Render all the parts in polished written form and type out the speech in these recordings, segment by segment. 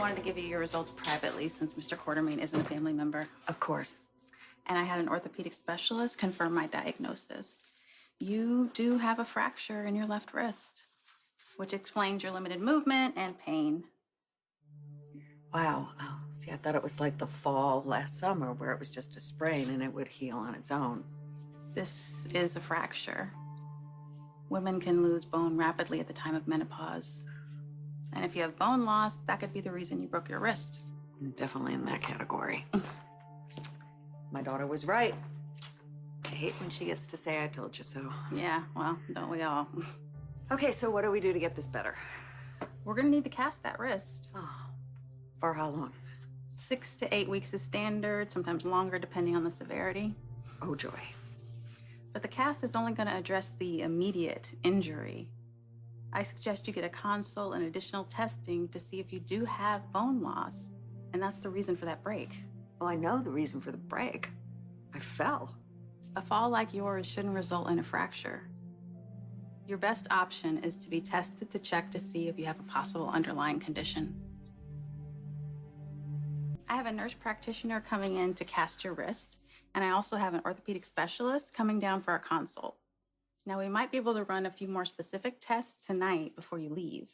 wanted to give you your results privately since Mr. Quartermain isn't a family member. Of course. And I had an orthopedic specialist confirm my diagnosis. You do have a fracture in your left wrist, which explains your limited movement and pain. Wow. Oh, see, I thought it was like the fall last summer where it was just a sprain and it would heal on its own. This is a fracture. Women can lose bone rapidly at the time of menopause. And if you have bone loss, that could be the reason you broke your wrist. I'm definitely in that category. My daughter was right. I hate when she gets to say, I told you so. Yeah, well, don't we all? Okay, so what do we do to get this better? We're gonna need to cast that wrist. Oh, for how long? 6 to 8 weeks is standard, sometimes longer depending on the severity. Oh, joy. But the cast is only gonna address the immediate injury. I suggest you get a consult and additional testing to see if you do have bone loss. And that's the reason for that break. Well, I know the reason for the break. I fell. A fall like yours shouldn't result in a fracture. Your best option is to be tested to check to see if you have a possible underlying condition. I have a nurse practitioner coming in to cast your wrist, and I also have an orthopedic specialist coming down for a consult. Now, we might be able to run a few more specific tests tonight before you leave.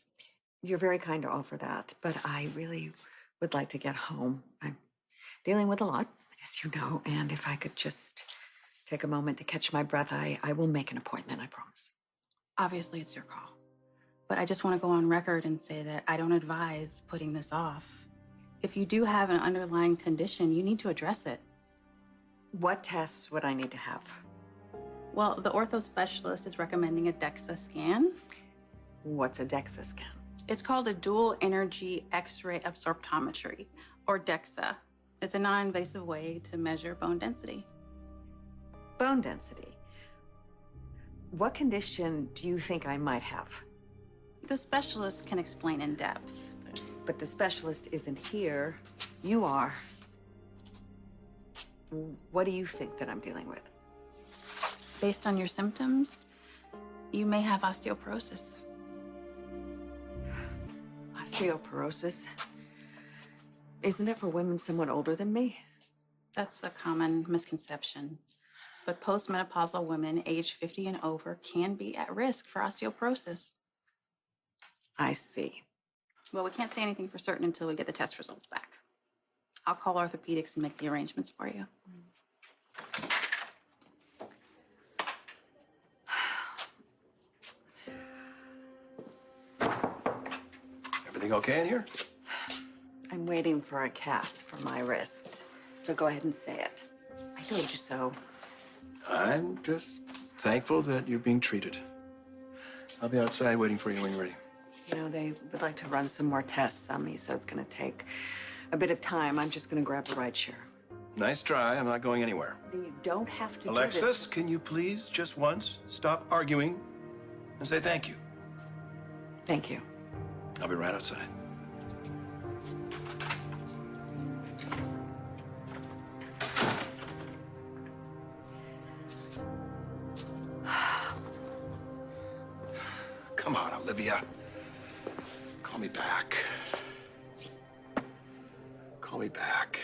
You're very kind to offer that, but I really would like to get home. I'm dealing with a lot, as you know, and if I could just take a moment to catch my breath, I will make an appointment, I promise. Obviously, it's your call. But I just want to go on record and say that I don't advise putting this off. If you do have an underlying condition, you need to address it. What tests would I need to have? Well, the ortho specialist is recommending a DEXA scan. What's a DEXA scan? It's called a dual energy X-ray absorptometry, or DEXA. It's a non-invasive way to measure bone density. Bone density. What condition do you think I might have? The specialist can explain in depth. But the specialist isn't here. You are. What do you think that I'm dealing with? Based on your symptoms, you may have osteoporosis. Osteoporosis? Isn't that for women somewhat older than me? That's a common misconception. But postmenopausal women aged 50 and over can be at risk for osteoporosis. I see. Well, we can't say anything for certain until we get the test results back. I'll call orthopedics and make the arrangements for you. Everything okay in here? I'm waiting for a cast for my wrist, so go ahead and say it. I told you so. I'm just thankful that you're being treated. I'll be outside waiting for you when you're ready. You know, they would like to run some more tests on me, so it's going to take a bit of time. I'm just going to grab the ride share. Nice try. I'm not going anywhere. You don't have to Alexis, do this. can you please just once stop arguing and say thank you? Thank you. I'll be right outside. Come on, Olivia. Call me back. Call me back.